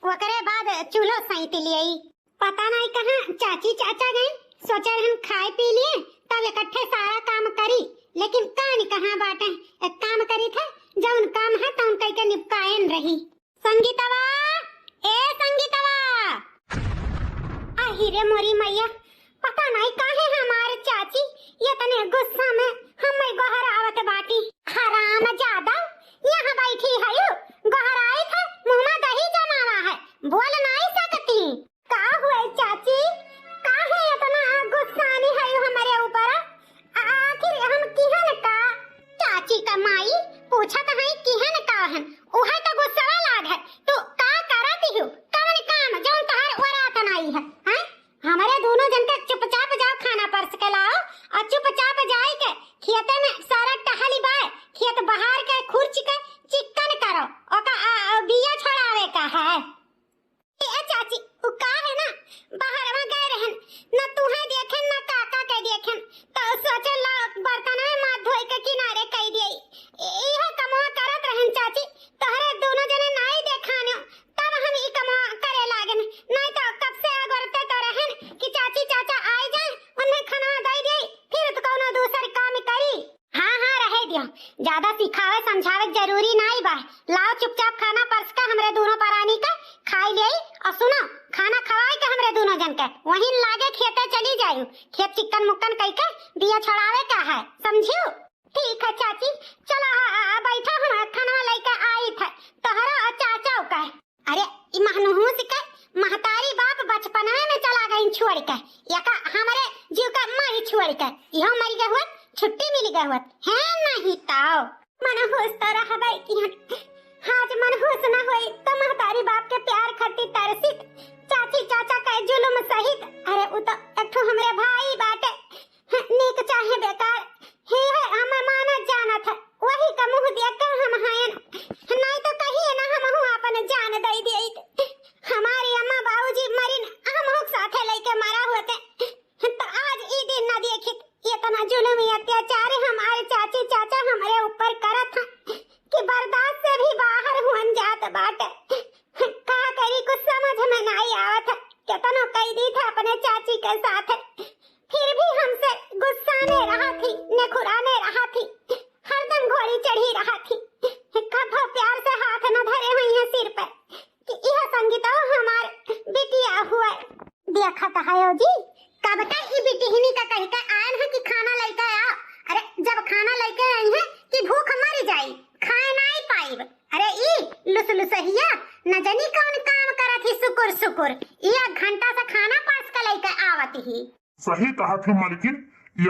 वकरे बाद चूल्हो सहित लिए। पता नहीं कहाँ चाची चाचा गए, सोचा हम खाए पी लिए तब इकट्ठे सारा काम करी, लेकिन कहानी कहाँ बाटे। एक काम करी थे जौन काम है तौन कई के निपटाएन रही। संगीतवा, ए संगीतवा, आहिरे मोरी मैया, पता नहीं काहे हमारे चाची ये तने गुस्सा में हमें गोहर आवत बाटी। हराम ज्यादा यहाँ बैठी है यू, गोहर आई थे मुंह में दही जमावा है, बोल नहीं सकती। का हुए चाची, काहे इतना गुस्सा नहीं है हमारे ऊपर? आखिर हम किहन का चाची का माई पूछत है किहन का हन, उहे तो गुस्सा लाग है। तो का करती हो कौन काम जौन तहर वरात नहीं है? हैं हमारे दोनों जन के चुपचाप जाओ खाना परस के लाओ और चुपचाप जाए के खेते में सारा टहली बाय खेत बहार के खुर्च के चिकन करो ओका बिया छड़ावे का है। ए चाची उ का है ना बाहर में गए रहन ना तुहे देखें ना काका के देखें, तो सोचे ला बर्तन में माथ धोई के किनारे कई दिए। इहे कमवा करत रहन चाची, तहरे दोनों जने नहीं देखानो तब हम ई कमवा करे लागन। नहीं तो कब से अगरते तो रहन कि चाची चाचा आए जाए उन्हें खाना दे दे, फिर तो कोनो दूसर काम करी। हाँ हाँ रहे दियो, ज्यादा सिखावे समझावे जरूरी नहीं बा। लाओ चुपचाप खाना परस का हमरे दोनों परानी का खाई ले और सुनो खाना खवाए के हमरे दोनों जन के वहीं लागे खेते चली जायू, खेत चिकन मुक्कन कई के बिया छड़ावे का है, समझियो? ठीक है चाची, चलो बैठा हम खाना लेके आई थे तोहरा चाचा का। अरे ई महनूस के महतारी बाप बचपन में चला गई छोड़ के, याका हमारे जीव का माई छोड़ के इहो मर गए हुए, छुट्टी मिल गए हुए है नहीं ताओ मनहूस तो रह गई कि आज मनहूस न होई तो महतारी बाप के प्यार खती तरसित चाची चाचा का जुल्म सहित। अरे उ तो एकठो हमरे भाई बाटे, नीक चाहे बेकार हे है हम माना जाना था, वही का मुंह देख कर हम हायन, नहीं तो कहिए ना हम अपन जान दे दिए। हमारी अम्मा बाबूजी मरिन हम साथे लेके मरा होते तो आज ई दिन न देखित इतना जुल्म अत्याचार हमारे चाची चाचा हमारे ऊपर करत था कि बर्दाश्त से भी बाहर हुन जात बाटे। का करी कुछ समझ में नहीं आवत, कितना कई दी था अपने चाची के साथ, फिर भी हमसे गुस्सा ने रहा थी, नखुराने रहा थी, हरदम घोड़ी चढ़ी रहा थी। कब प्यार से हाथ न धरे हुई है सिर पे कि यह संगीता हमार बिटिया हुआ। देखा था है जी कब तक ई बिटिहनी का कह के आयन है कि खाना लेके आओ। अरे जब खाना लेके आई है कि भूख मर जाई, खाए नहीं पाइब। अरे ई लुसलुसहिया न जानी कौन काम करत ही सुकुर सुकुर, एक घंटा से खाना पास के लेके आवत ही। सही कहा थी मालकिन,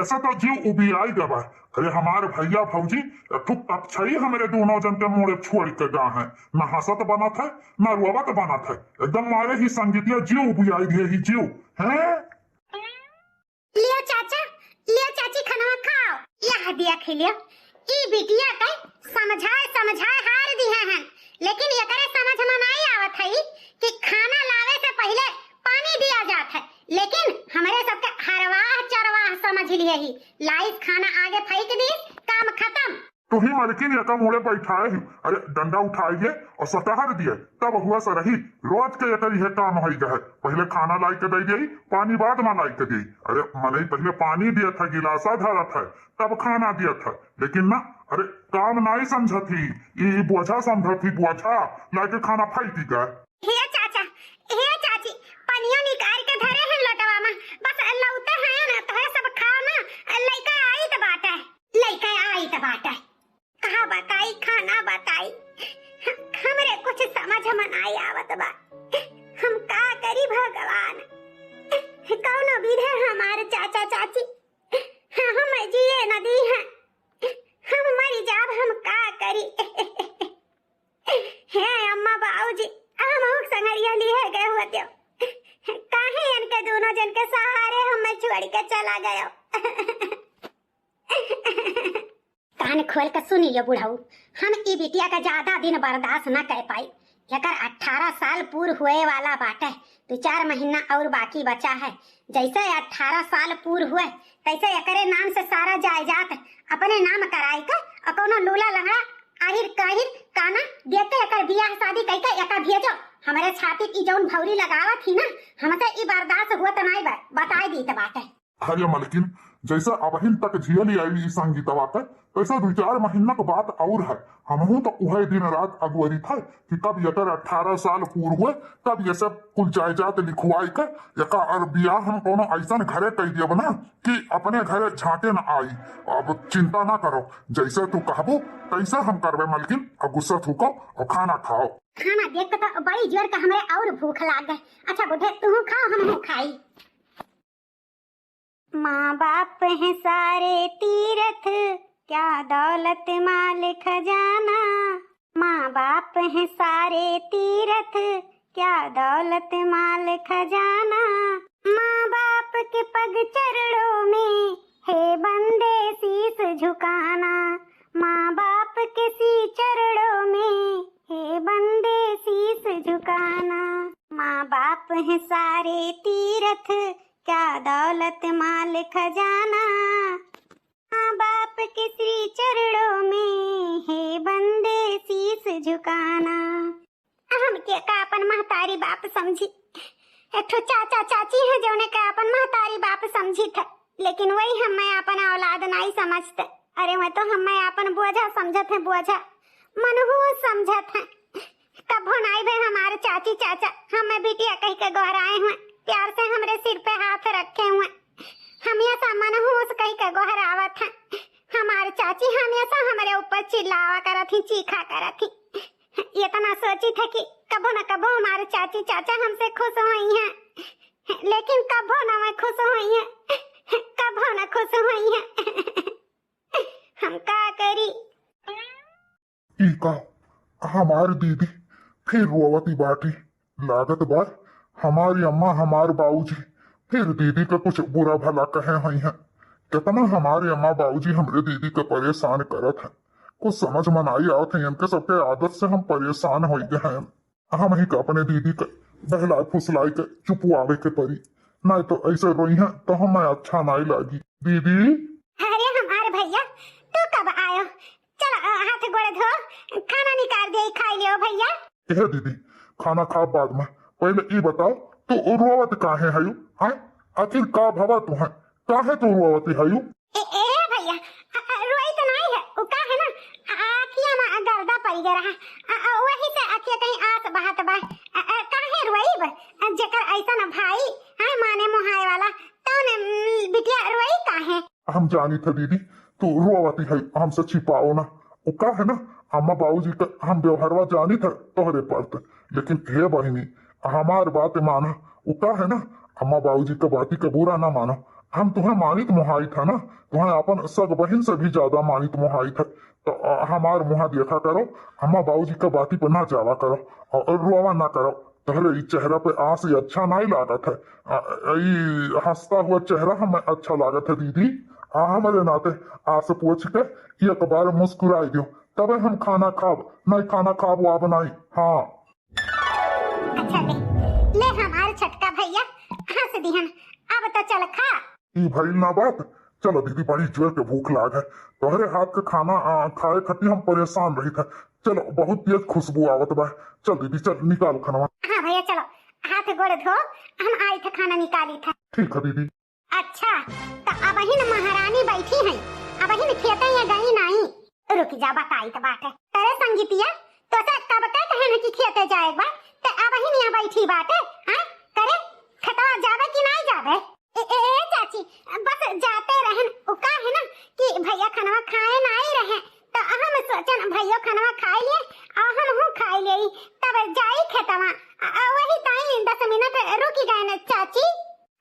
ऐसा तो जीव उबियाई गवा। अरे हमारे भैया भौजी तो तपछई हमारे दोनों जन के मोड़े छोड़ के गा है, न हंसत बना था न रोवत बना था, एकदम मारे ही संगीतिया जीव उबियाई दिए ही जीव है। लियो चाचा, लियो चाची खाना खाओ, यह देख लियो ई बिटिया के समझाए हार दिया है, लेकिन ये करे समझ में नहीं आवत है कि खाना लावे से पहले पानी दिया जाता है, लेकिन हमारे सबके हरवाह चरवाह समझ लिए ही लाइस खाना आगे फेंक दी, काम खत्म। तो ही मालकिन यका मोड़े बैठाए ही, अरे डंडा उठाइए और सतहर दिए तब हुआ सा रही। रोज के यकर यह काम हो गया है, पहले खाना लाई के दे दी, पानी बाद में लाई के दी। अरे मने पहले पानी दिया था, गिलासा धरा था, तब खाना दिया था, लेकिन ना अरे काम नहीं समझा थी, ये बोझा समझा थी, बोझा लाई के खाना फेंकी गए। हे चाचा, हे चाची, पनिया निकाल के धरे हैं लोटवा में, बस लौटे हैं ना तो सब खाओ ना, लइका आई त बाटे, लइका आई त बाटे, कहा बताई खाना बताई, हमरे कुछ समझ में नहीं आवत बा, हम का करी भगवान, कौन विधे हमारे चाचा चाची हम जिए न दी है, हम मरी जाब हम का करी। हे अम्मा बाबूजी हम संगरिया लिए गए होते हो, काहे इनके दोनों जन के सहारे हमें छोड़ के चला गया। कान खोल के सुन लियो बुढ़ाऊ, हम ई बिटिया का ज्यादा दिन बर्दाश्त न कर पाई, एकर 18 साल पूर हुए वाला बाटे, 2-4 महीना और बाकी बचा है। जैसे 18 साल पूर हुए तैसे एकरे नाम से सारा जायदाद अपने नाम कराई का और कोनो लूला लंगड़ा आहिर काहिर काना देते एकर बियाह शादी कई के एका भेजो हमारे छाती की जौन भौरी लगावा थी ना, हमसे ई बर्दाश्त हुआ तो नहीं बताई दी तो बात है। अरे मलकिन, जैसा अबहिन तक झियली आई संगीतवा का, वैसा 2-4 महीना का बात और है। हमहू तो उहे दिन रात अगवरी था कि कब यकर 18 साल पूर हुए, कब ये सब कुल जायदाद लिखवाई कर यका और बियाह हम कोनो ऐसा घरे कह दिया बना कि अपने घरे झांके न आई। अब चिंता ना करो, जैसे तू कहबो तैसा हम करबे मलकिन। और गुस्सा थूको और खाना खाओ। खाना देख तो बड़ी जोर का हमारे और भूख लाग गए। अच्छा बुढ़े तू खाओ, हम खाई। माँ बाप हैं सारे तीरथ, क्या दौलत माल खजाना। माँ बाप हैं सारे तीरथ, क्या दौलत माल खजाना। माँ बाप के पग चरणों में है बंदे शीस झुकाना। माँ बाप के सी चरणों में है बंदे शीस झुकाना। माँ बाप हैं सारे तीरथ, क्या दौलत माल खजाना। माँ बाप के श्री चरणों में है बंदे शीस झुकाना। हम के का अपन महतारी बाप समझी, एक ठो चाचा चाची है जो ने का अपन महतारी बाप समझी था, लेकिन वही हम मैं अपन औलाद नहीं समझते। अरे मैं तो हम मैं अपन बोझा समझत है, बोझा मनहू समझत है। कभो नहीं भे हमारे चाची चाचा हमें बिटिया कह के गोहराए हुए, प्यार से हमरे सिर पे हाथ रखे हुए। हमेशा मनहूस कह के गोहरावत है। हमारे चाची हमेशा हमारे ऊपर चिल्लावा करत थी, चीखा करत थी। ये तो ना सोची था कि कभो न कभो हमारे चाची चाचा हमसे खुश हुई हैं, लेकिन कभो न मैं खुश हुई है, कभो न खुश हुई है। हम का करी। का हमारी दीदी फिर रोवती बाटी लागत बा। हमारी अम्मा हमारे बाबूजी फिर दीदी का कुछ बुरा भला कहे हुई है। कितना हमारे अम्मा बाबूजी हमरे दीदी को परेशान करत है, कुछ समझ में नहीं आवत है। इनके सबके आदत से हम परेशान हो गए हैं। हम ही का अपने दीदी का बहला फुसलाई के चुपवावे के परी, नहीं तो ऐसे रोई है तो हमें अच्छा नहीं लगी। दीदी अरे हमारे भैया तू कब आयो? चलो हाथ गोड़ धो, खाना निकाल दे, खा लियो भैया। यह दीदी खाना खा बाद में, पहले ये बताओ तू रोवत काहे हयू? हाँ आखिर का भवा तू है, काहे तू रोवती हयू? ए भैया रोई तो नहीं है, वो का है ना आखिया में गर्दा पड़ गया रहा, वही से आखिया कहीं आस बहात बा। काहे रोई बा? जेकर ऐसा ना भाई हां माने मोहाय वाला तो ने बिटिया रोई काहे? हम जानी था दीदी तू रोवती है, हमसे छिपाओ ना। वो का है ना अम्मा बाबूजी का हम व्यवहारवा जानी था तोहरे पड़ते, लेकिन हे बहिनी हमार बात माना। वो का है ना अम्मा बाबूजी का बाती का बुरा ना मानो। हम तुम्हें मानित मोहाई था ना, तुम्हें अपन सग बहन से भी ज्यादा मानित मोहाई था। तो हमार मुहा देखा करो, अम्मा बाबूजी का बाती पर ना जावा करो और रोवा ना करो। तहरे इस चेहरा पे आंस अच्छा नहीं लागत है, हंसता हुआ चेहरा हमें अच्छा लागत है दीदी। हमारे नाते आस पूछ के एक बार मुस्कुराई दो, तबे हम खाना खाब, नहीं खाना खाब आप नहीं। हाँ अच्छा ले हमारे छटका भैया हंस दिहन, अब तो चल खा। ई भइल ना बात। चलो दीदी बड़ी जोर के भूख लाग है, तोहरे हाथ का खाना खाए खती हम परेशान रही था। चलो बहुत तेज खुशबू आवत बा, चल दीदी चल निकाल खाना। हाँ भैया चलो हाथ गोड़ धो, हम आई थे खाना निकाली था। ठीक है दीदी। अच्छा तो अब ही न महारानी बैठी है, अब ही न खेते या गई नहीं। रुक जा बताई तो बात है। अरे संगीतिया तो कब कहते हैं कि खेते जाएगा, तो अब ही नहीं बैठी बात है। हाँ करे खतवा जावे कि नहीं जावे? ए चाची बस जाते रहन, उका है ना कि भैया खाना खाए नहीं रहे, तो हम सोचन भैया खाना खा लिए और हम हूँ खा लिए, तब जाई खेतवा वही ताई 10 मिनट रुकी गए न चाची।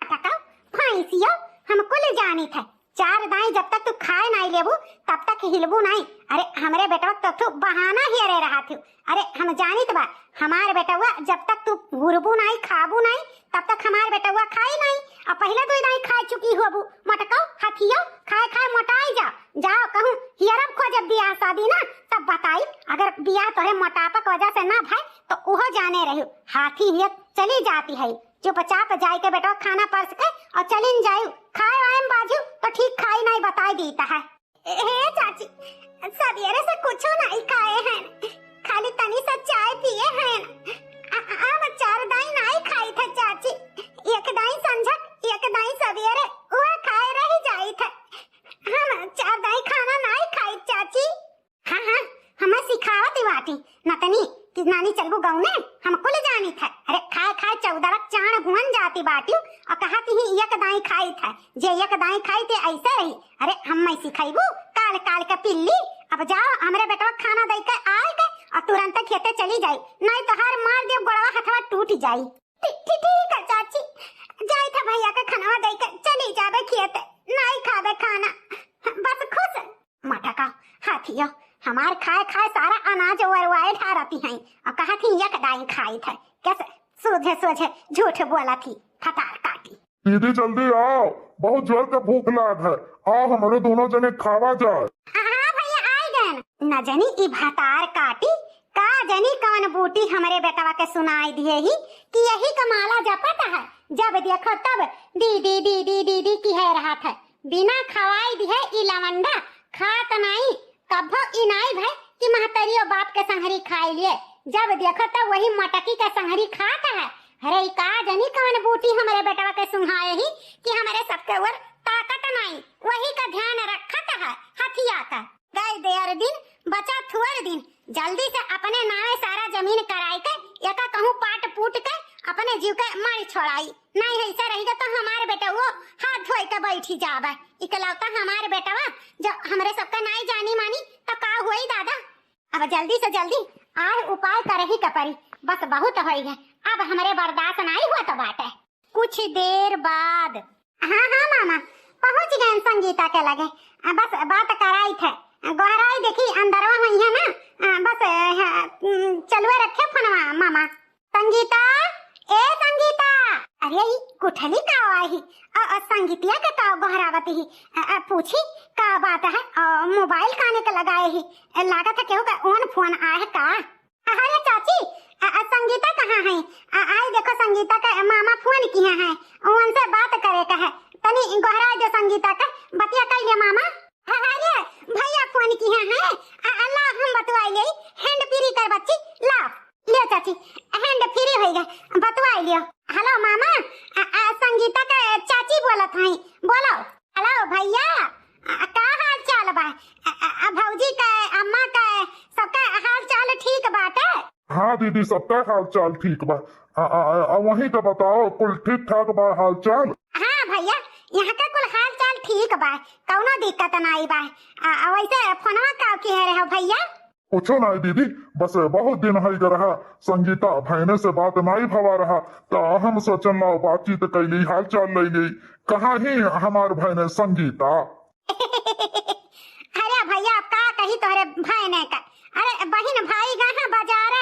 टका फाइसियो हमको ले जानी था, 4 दाई जब तक तू खाए नहीं लेबू तब तक हिलबू नहीं। अरे हमारे बेटा तो तू बहाना ही अरे रहा थी। अरे हम जानी तो बा हमारे बेटा जब तक तू घुरबू नहीं खाबू नहीं तब तक हमारे बेटा खाई नहीं, और पहले 2 दाई खा चुकी होबू। मटकाओ हाथियो खाए खाए मोटाई जाओ कहूँ हियरब खो जब बियाह शादी ना तब बताई, अगर बियाह तोरे मोटापा की वजह से ना भाई तो उहो जाने रही हाथी हियर चली जाती है। चुपचाप जाई के बेटा खाना परस के और चलिन जायू, खाए आएम बाजू तो ठीक खाई नहीं बताई देता है। हे चाची सवेरे से कुछ नहीं खाए हैं, खाली तनी सा चाय पिए हैं। अब नहीं चलबू गौने हम कुल जानी था। अरे खाए खाए 14 चाण भुवन जाती बाटी और कहती ही एक दाई खाई था, जे एक दाई खाई ते ऐसे रही। अरे हम मैं सिखाईबू काल काल का पिल्ली। अब जाओ हमरे बेटवा खाना दे के आए के और तुरंत खेते चली जाई, नहीं तो हर मार दे गोड़वा हथवा टूट जाई। ठीक है चाची, जाई था भैया का खाना दे के चली जाबे खेते, नहीं खाबे खाना बस खुश मटका हाथिया। हमार खाए खाए सारा अनाज वरवाए ठारती हैं और कहा थी एक दाई खाई था। कैसे सोझे सोझे झूठ बोला थी फटार काटी। दीदी जल्दी आओ, बहुत जोर का भूख लाग है, आओ हमारे दोनों जने खावा जाए। हाँ भैया आ गए न जनी ई भतार काटी का जनी कौन बूटी हमारे बेटवा के सुनाई दिए ही कि यही कमाला जपता है। जब देखो तब दीदी दीदी दीदी की है रहा था, बिना खवाई दिए ई लवंडा खात नहीं कभो इनाई भाई कि महतरियो बाप के संहरी खाई लिए। जब देखो तब वही मटकी का संहरी खाता है। अरे का जनी कौन बूटी हमारे बेटवा के सुनाए ही कि हमारे सबके ऊपर ताकत नहीं, वही का ध्यान रखता है हथिया का। गए देर दिन बचा थोड़ दिन, जल्दी से अपने नावे सारा जमीन कराई के एका कहूँ पाट पूट के अपने जीव के मारी छोड़ाई। नहीं ऐसा रहेगा तो हमारे बेटा वो हाथ धोई के बैठी जावे। इकलौता हमारे बेटवा जो हमरे सबका नहीं जानी मानी तो का हुई दादा। अब जल्दी से जल्दी आए उपाय करे ही कपरी, बस बहुत हो गए, अब हमारे बर्दाश्त नहीं हुआ तो बात है। कुछ देर बाद हाँ मामा पहुंच गए संगीता के लगे, बस बात कराई थे गोहराई देखी अंदरवा हुई है ना, बस चलवे रखे फनवा मामा। संगीता ए संगीता, अरे कुठली का आई संगीतिया के का गोहरावती ही पूछी का बात है, मोबाइल काने के लगाए ही लागत है केहू का ओन फोन आए का। अरे चाची संगीता कहाँ है? आई देखो संगीता का मामा फोन किया है, उनसे बात करे का है, तनी गोहरा जो संगीता का बतिया कर लिया मामा। अरे भैया फोन किया है, अल्लाह हम बतवाई ले हैंड फ्री कर बच्ची ला लियो चाची, हैंड फ्री हो गया बतवाई लियो। हेलो मामा संगीता का चाची बोलत है, बोलो। हेलो भैया का हाल चाल बा? भौजी का अम्मा का सबका हाल चाल ठीक बाटे? हाँ दीदी सबका हाल चाल ठीक बा, वहीं का बताओ कुल ठीक ठाक बा हाल चाल? हाँ भैया यहाँ का कुल हाल चाल ठीक बा, कौनो दिक्कत नहीं बा। वैसे फोनवा का की है रहो भैया? पूछो ना दीदी, बस बहुत दिन है रहा संगीता भाईने से बात नहीं भवा रहा, तो हम सोचन लो बातचीत कैली हाल चाल ले ली, कहाँ ही हमारे भाई ने संगीता। अरे भैया अब का कही तोहरे भाई ने का, अरे बहन भाई गए बाजार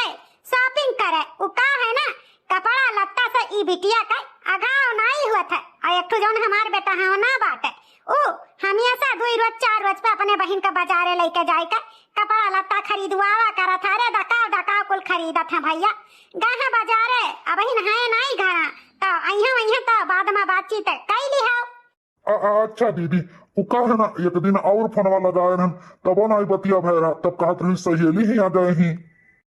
शॉपिंग करे, उ का है ना कपड़ा लत्ता से ई बिटिया का अगाव नहीं हुआ था, और एक तो जौन हमार बेटा है ना बाटे ओ हमेशा 2 रोज 4 रोज पे अपने बहन का बाजारे लेके जाए का कपड़ा लत्ता खरीदवावा करा था। रे डका कुल खरीदा था भैया गए बाजारे, अब बहन है नहीं घर तो अइहा तो बाद में बातचीत कैली है। अच्छा दीदी वो कहा ना एक दिन और फोनवा लगाए हम तब नहीं बतिया भैरा, तब कहत रही सहेली ही आ गए ही।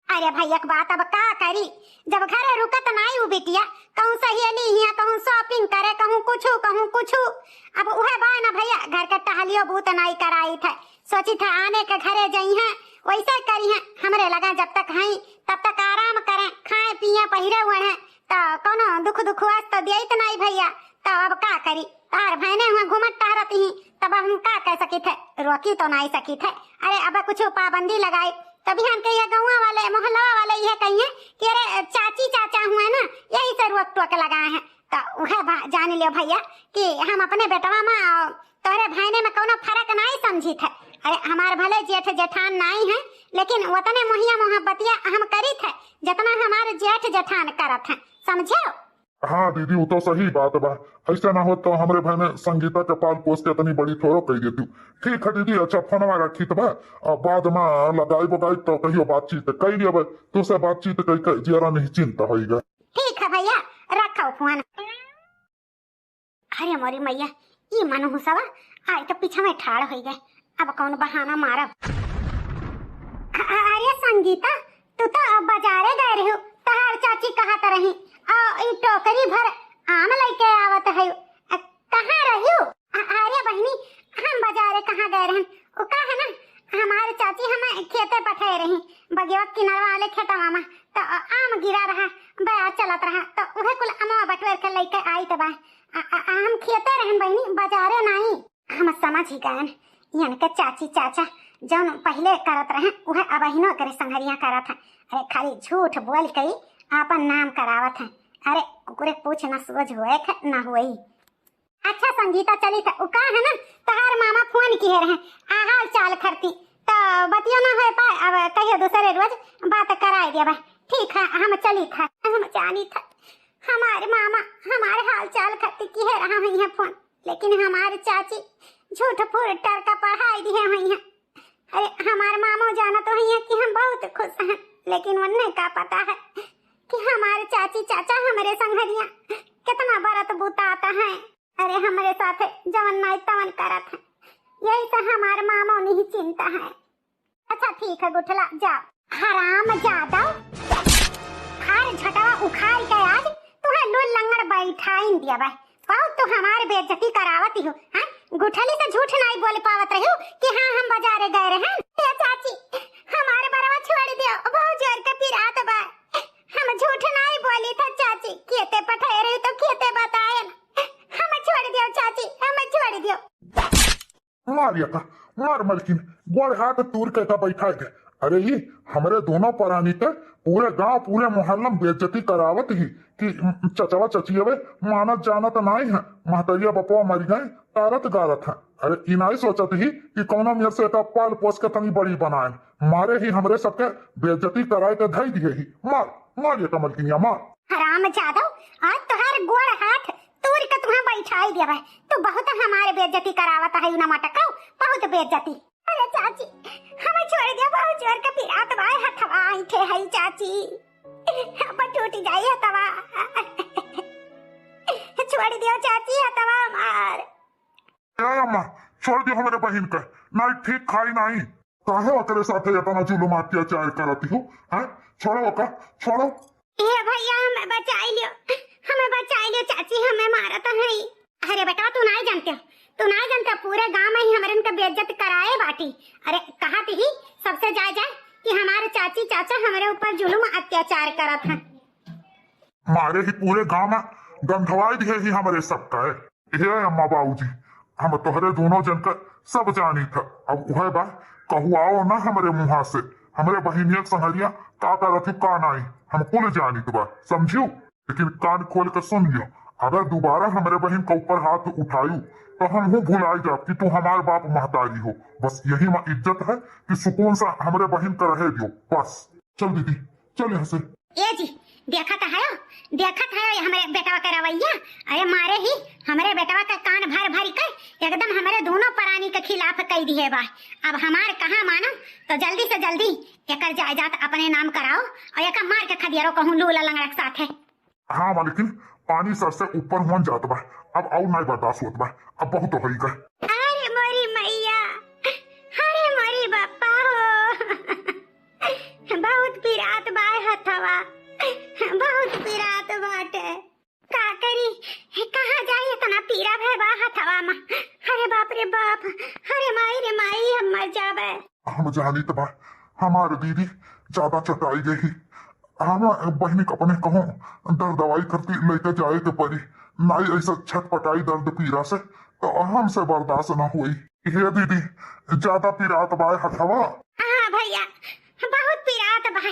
अरे भैया बात अब का करी, जब घरे रुकत नहीं उ बिटिया कहूँ सहेली हिया कहूँ शॉपिंग करे कहूँ कुछ अब उहे बा ना भैया घर के टहलियो भूत नहीं कराई थे, सोची था आने के घरे जाई है वैसे करी है। हमरे लगा जब तक हैं तब तक आराम करें, खाए पिए पहिरे हुए हैं तो कोनो दुख वास तो दियत नहीं भैया, तो अब का करी तार भैने हुआ घूमत टहरती ही, तब हम का कह सकी थे, रोकी तो नहीं सकी थे। अरे अब कुछ पाबंदी लगाई तभी हम कहिए गाँव वाले मोहल्ला वाले यह कहिए कि अरे चाची चाचा हुए ना यही से रोक टोक लगाए हैं, तो वह जान लियो भैया कि हम अपने बेटवा में तोहरे भाईने में कोनो फर्क नहीं समझी थे। अरे हमारे भले जेठ जेठान नहीं है लेकिन वतने मोहिया मोहब्बतिया हम करी थे जितना हमारे जेठ जेठान करत हैं, समझो? हाँ दीदी वो तो सही बात बा, ऐसा ना हो तो हमरे भाई ने संगीता के पाल पोस के इतनी बड़ी थोड़ो कही देती। ठीक है दीदी, अच्छा फोनवा रखी तो बाद में लगाई बगाई तो कहियो बातचीत कही लिया, तुझसे बातचीत कही जरा निश्चिंत होगा। ठीक है भैया रखो फोन। अरे मोरी मैया ये मनहु सवा आई तो पीछे में ठाड़ हो गए, अब कौन बहाना मारब। अरे संगीता तू तो अब बाजारे गए रही, तहार चाची कहत रही ई टोकरी भर आम लेके आवत है, कहाँ रही? अरे बहनी हम बाजारे कहाँ गए रहन, वो का है ना हमारे चाची हमें खेते पठाए रही बगिया किनारे वाले खेतवा में, तो आम गिरा रहा बया चलत रहा तो उहे कुल अमवा बटवर के लेके आई तो बा हम खियते रहन बहनी बाजारे नहीं। हम समझ ही गए यान के चाची चाचा जौन पहले करत रहे उहे अबहिनो करे संघरिया करत है। अरे खाली झूठ बोल के आपन नाम करावत है। अरे कुकुरे पूछ न सोझ हुए न हुई। अच्छा संगीता चली था उका है ना तहार मामा फोन किए रहे हाल चाल करती तो बतियो ना हो पाए अब कहियो दूसरे रोज बात कराई दिया भाई। ठीक है हम चली था हम जानी था हमारे मामा हमारे हाल चाल करती किए रहा हुई है फोन लेकिन हमारे चाची झूठ फूट टर का पढ़ाई दिए हुई है। अरे हमारे मामा जाना तो है कि हम बहुत खुश हैं लेकिन उन्हें का पता है कि हमारे चाची चाचा हमारे संघरिया कितना बरत बुताता है। अरे हमारे साथ जवन नाई तवन करत है यही तो हमारे मामा नहीं चिंता है। अच्छा ठीक है गुठला जाओ हराम जादा खार झटवा उखाड़ के आज तुम्हें लुल लंगड़ बैठाई दिया भाई बहुत तो हमारे बेइज्जती करावती हो। हाँ गुठली से झूठ नहीं बोल पावत रही हो कि हाँ हम बाजारे गए रहे हैं। चाची हमारे बरवा छोड़ दियो बहुत जोर के पिरात बा हम झूठ नहीं बोली था चाची खेते पठाए रही तो खेते बताए हमें छोड़ दियो चाची हमें छोड़ दियो। मारिया का मार मलकिन गोड़ हाथ तूर के का बैठा के। अरे ये हमारे दोनों परानी के पूरे गांव पूरे मोहल्ला में बेइज्जती करावत ही कि चचवा चचियवे मानत जानत नहीं है महतरिया बपवा मर गए तारत गारत है। अरे इनाई सोचत ही कि कौनो मेरे से का पाल पोस के तनी बड़ी बनाए मारे ही हमरे सबके बेइज्जती कराए के धई दिए ही मार मार ये कमलकिनिया मार। हराम जादव आज तोहार गोड़ हाथ तूर के तुम्हें बैठाई दिया भाई तो बहुत हमारे बेइज्जती करावत है ना मटकाओ बहुत बेइज्जती। अरे चाची हमें छोड़ दिया बहुत जोर के पिरात बाय हथवा आइठे है चाची अब टूट जाई हथवा छोड़ दियो चाची हथवा मार। अम्मा छोड़ दियो हमारे बहन का नहीं ठीक खाई नहीं काहे ओकरे साथे इतना जुलुम अत्याचार करती हो। हैं छोड़ो का छोड़ो। ए भैया हमें बचाई लियो चाची हमें मारा तो है। अरे बेटा तू नहीं जानते पूरे गांव में ही हमारे इनका बेइज्जत कराए बाटी। अरे कहा थी सबसे जाए कि हमारे चाची चाचा हमारे ऊपर जुलुम अत्याचार करत हैं। मारे ही पूरे गांव में गंधवाई दिए ही हमारे सबका है। हे अम्मा बाबूजी हम तोहरे दोनों जन का सब जानी था अब वह बा कहू आओ ना हमारे मुहा से हमारे बहनिया संहरिया का करत का नहीं हम कुल जानी तो बा समझियो लेकिन कान खोल कर सुन लियो अगर दोबारा हमारे बहन के ऊपर हाथ उठायू तो हम हूँ भुलाई जाब कि तू हमारे बाप महतारी हो। बस यही में इज्जत है कि सुकून सा हमारे बहन का रहे दियो बस। चल दीदी चल यहाँ से। ए जी देखा था ये हमारे बेटवा का रवैया। अरे मारे ही हमारे बेटवा का कान भर भर कर एकदम हमारे दोनों परानी के खिलाफ कह दिए बा। अब हमारे कहाँ मानो तो जल्दी से जल्दी एक जायदाद अपने नाम कराओ और एक मार के खदियारो कहूँ लूला लंगड़ा के साथ है। हाँ मालिकिन पानी सर से ऊपर हुआ जात बा अब आउ नहीं बर्दाश्त होत बा अब बहुत हो गई। अरे मोरी मैया अरे मोरी बापा हो बहुत पिरात बाय हथवा बहुत पिरात बाटे का करी कहाँ जाए इतना पीरा भय बा हथवा में। अरे बाप रे बाप अरे माई हम मर जावे। हम जानी तो बा हमारे दीदी ज्यादा चटाई गई हम बहनी अपने कहूँ दर्द दवाई करती लेके जाए के पड़ी नाई ऐसा छटपटाई दर्द पीरा से तो हमसे बर्दाश्त न हुई। हे दीदी ज्यादा पिरात बाय हथवा। हाँ भैया बहुत पिरात बाय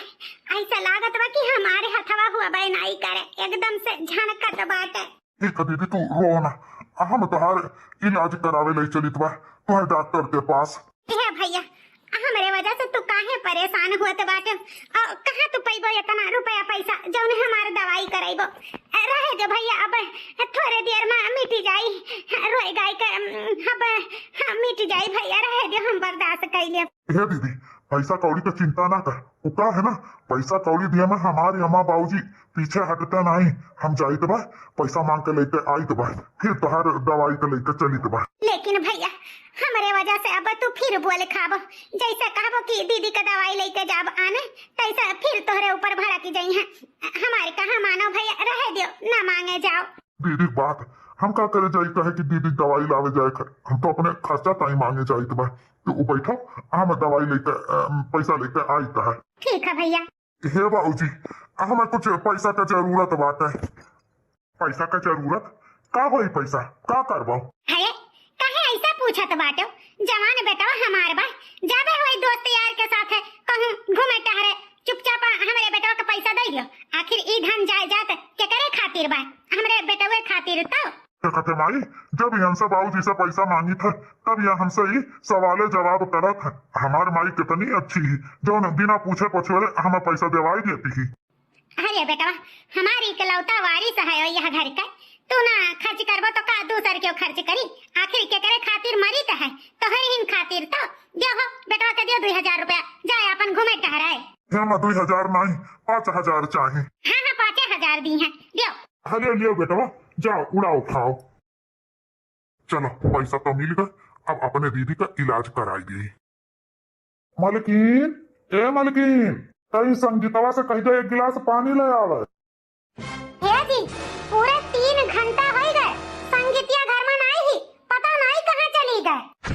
ऐसा लागत बा कि हमारे हथवा हुआ बाय नाई करे एकदम से झनकत बाटे। ठीक है दीदी तू रो ना हम तुहार इलाज करावे ले चलित बा तुहार डॉक्टर के पास। हे भैया हमारे वजह से तू काहे परेशान हुआ बाटे कहाँ तू पैबो इतना रुपया पैसा जौन हमारे दवाई कराइबो रहे दो भैया अब थोड़े देर में मिट जाई रोई गाय का अब मिट जाई भैया रहे दो हम बर्दाश्त कर ले। हे दीदी पैसा कौड़ी का चिंता ना कर उका है ना पैसा कौड़ी दिया में हमारी अम्मा बाबूजी पीछे हटता नहीं हम जाई तो बा पैसा मांग के लेके आई तो बा फिर तुहार दवाई के लेके चली तो बा। लेकिन भैया हमारे वजह से अब तू फिर बोले खाबो जैसा कहबो कि दीदी का दवाई लेके जाब आने तैसा फिर तोहरे ऊपर भड़क जाई है हमारे कहाँ मानो भैया रहे दियो ना मांगे जाओ। दीदी बात हम का करे जाई कहे कि दीदी दवाई लावे जाए हम तो अपने खर्चा ताई मांगे जाई तो बा तो बैठो हम दवाई लेके पैसा लेके आई तो है। ठीक है भैया। हे बाबूजी, हमें कुछ पैसा का जरूरत बाटे। पैसा का जरूरत का होई? पैसा का करवाओ? है कहे ऐसा पूछत बाटो? जवान बेटा हमार बा जाबे होई दोस्त यार के साथ है कहूं घूमे टहरे, चुपचाप हमरे बेटवा का पैसा दे दियो। आखिर ई धन जाए जात के करे खातिर बा? हमरे बेटवे खातिर तो कहते माई, जब हमसे बाबूजी से पैसा मांगी था तब यह हमसे ही सवाले जवाब करत है। हमार माई कितनी अच्छी ही जो बिना पूछे पछुए हमें पैसा देवाई देती ही। अरे बेटवा हमारी इकलौता वारिस है यह घर का, तू ना खर्च करबो तो का दूसर क्यों खर्च करी? आखिर के करे खातिर मरी तो है तो हर हिन खातिर तो दियो हो बेटवा के दियो 2000 रुपया, जाए अपन घूमे टहराए। हमें 2000 नहीं 5000 चाहिए। हाँ हाँ 5000 दी है दियो। अरे लियो बेटवा, जाओ उड़ाओ खाओ। चलो पैसा तो मिल गया, अब अपने दीदी का इलाज कराई दी। मलकिन, ए मलकिन, कहीं संगीतवा से कह दो एक गिलास पानी ले आवे। हे जी पूरे 3 घंटा हो गए, संगीतिया घर में नहीं ही, पता नहीं कहाँ चली गए।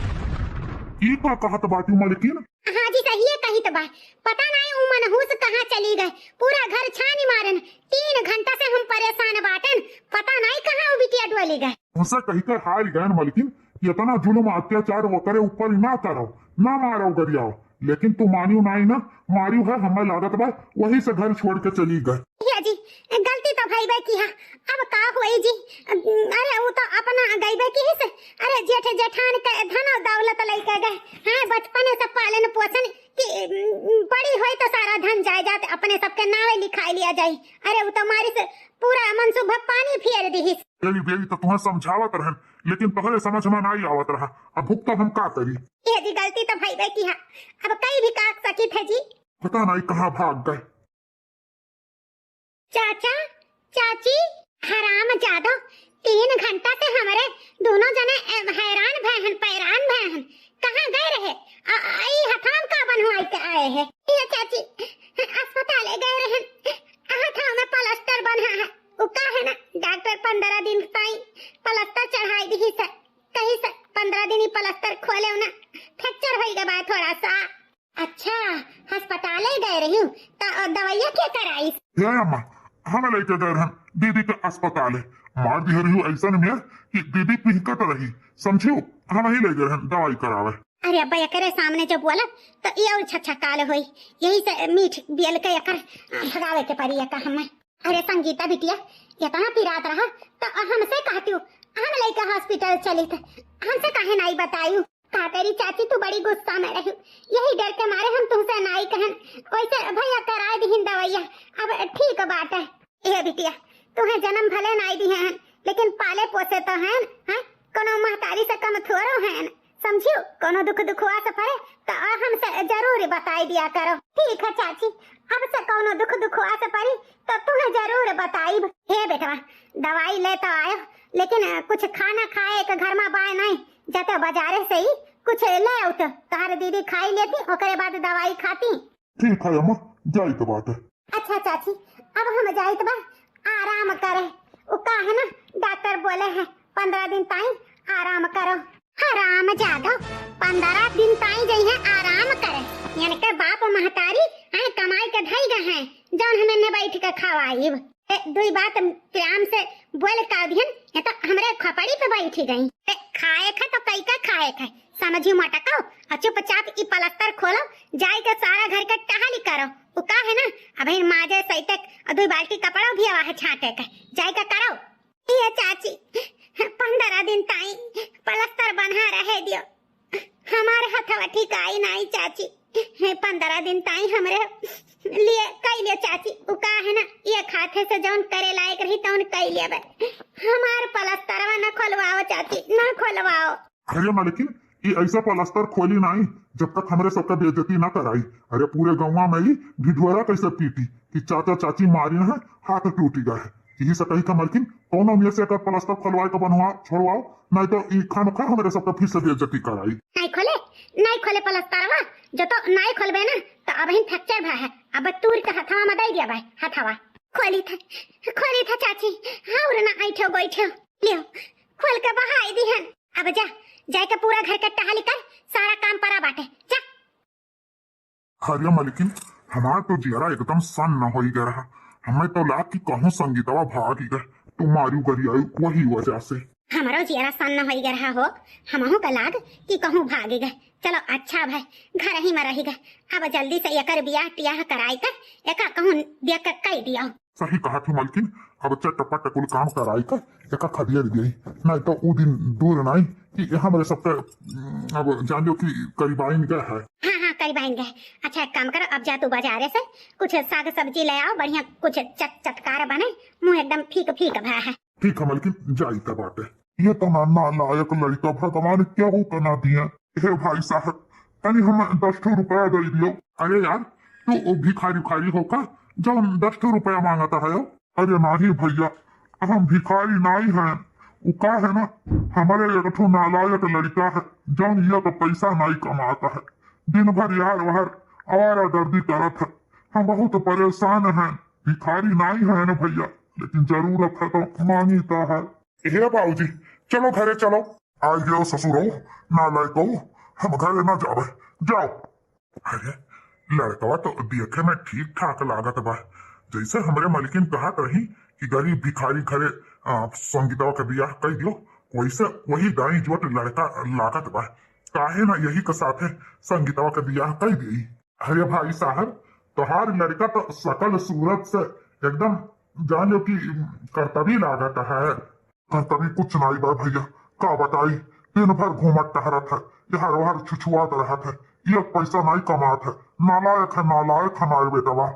ई का कहत बाटी मलकिन? हाँ जी सही है कही तो बा, पता नहीं उ मनहूस कहाँ चली गए, पूरा घर छानी मारन। 3 घंटा से हम परेशान बाटन, पता नहीं कहाँ वो बिटिया डोली गए। उनसे कही कर हार गए मलकिन, इतना जुल्म अत्याचार वो करे ऊपर ना करो, ना मारो गरियाओ, लेकिन तू मानियो नहीं ना, मारियो है हमें लागत बा, वही से घर छोड़ के चली गए। या जी गलती तो भाई की है, अब का हुई जी? अरे वो तो अपना गईबे की से, अरे जेठ जेठान के धन और दौलत लेके गए। हाँ बचपन से पालन पोषण की बड़ी हुई तो सारा धन जायदाद अपने सबके नावे लिखाई लिया जाये। अरे वो तो मारी से पूरा मनसूबा पानी फेर दी। तेरी बेटी तो तुम्हें समझावत रहन, लेकिन पहले समझ में नहीं आवत रहा, अब भुगत हम का करी? ये जी गलती तो भाई की है, अब कई भी काट सकी थे जी। पता नहीं कहाँ भाग गए। चाचा चाची हराम जादो 3 घंटा से हमारे दोनों जने हैरान भहन पैरान भहन कहाँ गए रहे? आई हथाम का बनवाई के आए हैं। ये चाची अस्पताल गए रहन, हथाम में प्लास्टर बना है, वो का है ना डॉक्टर 15 दिन ताई प्लास्टर चढ़ाई दी से, कहीं से 15 दिन ही प्लास्टर खोले ना, फ्रैक्चर हो गया बा थोड़ा सा। अच्छा अस्पताल गए रही हूँ तो दवाइयाँ क्या कराई? अम्मा हमें लेके गए रहन दीदी के अस्पताल, मार दी रही हूँ ऐसा नहीं कि दीदी पिहकत रही, समझियो हम ही ले गए रहन दवाई करावे। अरे अब्बा यकरे सामने जब बोला तो ये और छछा काल होई, यही से मीठ बियल के यकर भगावे के परी यका हमें। अरे संगीता बिटिया इतना पिरात रहा तो हमसे कहती हूँ हम लेके हॉस्पिटल चली थे, हमसे काहे नहीं बतायू? कहा तेरी चाची तू बड़ी गुस्सा में रही, यही डर के मारे हम तुमसे नहीं कहन, वैसे भैया करा दी दवाइया। अब ठीक बात है ये बिटिया, तुम्हें जन्म भले नहीं दी है लेकिन पाले पोसे तो हैं, कोनो महतारी से कम थोड़ो हैं, समझियो? कोनो दुख दुखवा से पड़े तो हमसे जरूर बताई दिया करो। ठीक है चाची, अब से कोनो दुख दुखवा से पड़ी तो तुम्हें जरूर बताई। हे बेटवा दवाई ले तो आयो, लेकिन कुछ खाना खाए के घर में बाय नहीं, जाते बाजारे से ही कुछ ले आओ तो तार दीदी खाई लेती, ओकरे बाद दवाई खाती। ठीक है अम्मा, जाई तो बात है। अच्छा चाची अब हम जाई तो बा आराम करे, वो का है ना डॉक्टर बोले हैं 15 दिन ताई आराम करो। आराम जादो 15 दिन ताई गई है आराम करे, यानी के बाप महतारी कमाई के धई गए हैं जौन हमें ने बैठ के खवाई। दुई बात प्याम से बोल का दिहन, ये तो हमरे खपड़ी पे बैठी गई। खाए खा तो कई का खाए खा, समझी मटको और चुपचाप ई प्लास्टर खोलो, जाई के सारा घर का टहली करो। वो का है ना अभी माजे सही तक 2 बाल्टी कपड़ा भी आवा है छाटे का, जाई का करो। ये चाची 15 दिन ताई प्लास्टर बना रहे दियो, हमारे हथवा ठीक आई नहीं चाची, 15 दिन ताई हमरे लिए कई लिया चाची। वो का है ना ये खाते से जौन करे लायक रही तौन कई लिया बे, हमार प्लास्टरवा न खोलवाओ चाची, न खोलवाओ। अरे मलकिन ये ऐसा प्लास्टर खोली नहीं जब तक हमारे सबका बेइज्जती ना कराई। अरे पूरे गाँव में ही भिडवारा कैसे पीटी कि चाचा चाची मारी ना है, हाथ टूटी गए। यही से कही का मलकिन कोनो में से प्लास्टर खोलवाए का बनवा छोड़वाओ, नहीं तो ई खान खा हमारे सबका फिर से बेइज्जती कराई। नहीं खोले प्लास्टरवा, जो तो नहीं खोलबे ना तो अब ही फ्रैक्चर भा है, अब तूर के हथवा में दे दिया भाई, हथवा खोली था चाची, और ना आइठो बैठो लियो खोल के बहाई दी हन। अब जा जाके पूरा घर के टहली कर, सारा काम परा बाटे जा। अरे मलकिन हमार तो जियरा एकदम सन न हो गया रहा। हमें तो लाग की कहूँ संगीतवा भाग ही गए, तू मारू करी आई वही वजह से। हमारो जियरा सन न होई रहा हो, हमहू का लाग कि कहूँ भागे गए। चलो अच्छा भाई, घर ही में रही गए। अब जल्दी से एकर बियाह टियाह कराई कर एका कहूँ देख कर कह दिया। सही कहा थी मलकिन, अब चटपट कुल काम कराई कर एका खदिया दी नहीं तो वो दिन दूर नहीं कि यहाँ मेरे सबके अब जान लो कि करीबाइन गए है। हाँ हाँ करी बहन गए। अच्छा एक काम करो, अब जा तू बाजारे से कुछ साग सब्जी ले आओ, बढ़िया कुछ चटकार बने, मुंह एकदम फीक फीक भा है। ठीक है मलकिन, जाई तब बाटे। ये तो नाना लायक लड़का भगवान क्या हो कना दिया। हे भाई साहब तनी हम 10 रुपया दे दियो। अरे यार तू भिखारी उखारी होका जो 10 रुपया मांगता है। अरे नहीं भैया, हम भिखारी नहीं हैं। वो का है ना, हमारे एक ठो नालायक लड़का है जौन ये तो पैसा नहीं कमाता है, दिन भर यार वहर आवारा दर्दी करत है। हम बहुत परेशान हैं, भिखारी नहीं है ना भैया, लेकिन जरूरत है तो मांगीता है। हे बाबूजी चलो घरे चलो। आई गयो ससुरो नालायको, हम घरे ना जावे, जाओ। अरे लड़कवा तो देखे में ठीक ठाक लागत बा, जैसे हमरे मलकिन कहत रही कि गरीब भिखारी घरे संगीतवा के बियाह कह दियो, वैसे वही दाई जोट लड़का लागत बा। काहे ना यही के साथे संगीतवा के बियाह कह दी। अरे भाई साहब तोहार लड़का तो सकल सूरत से एकदम जान लो कि कर्तव्य लागत है। कर्तव्य कुछ नहीं बा भैया, का बताई, दिन भर घूमत टहरत है, यहाँ वहां छुछुआत रहत है, ये पैसा नहीं कमात है। नालायक है नालायक हमारे बेटवा।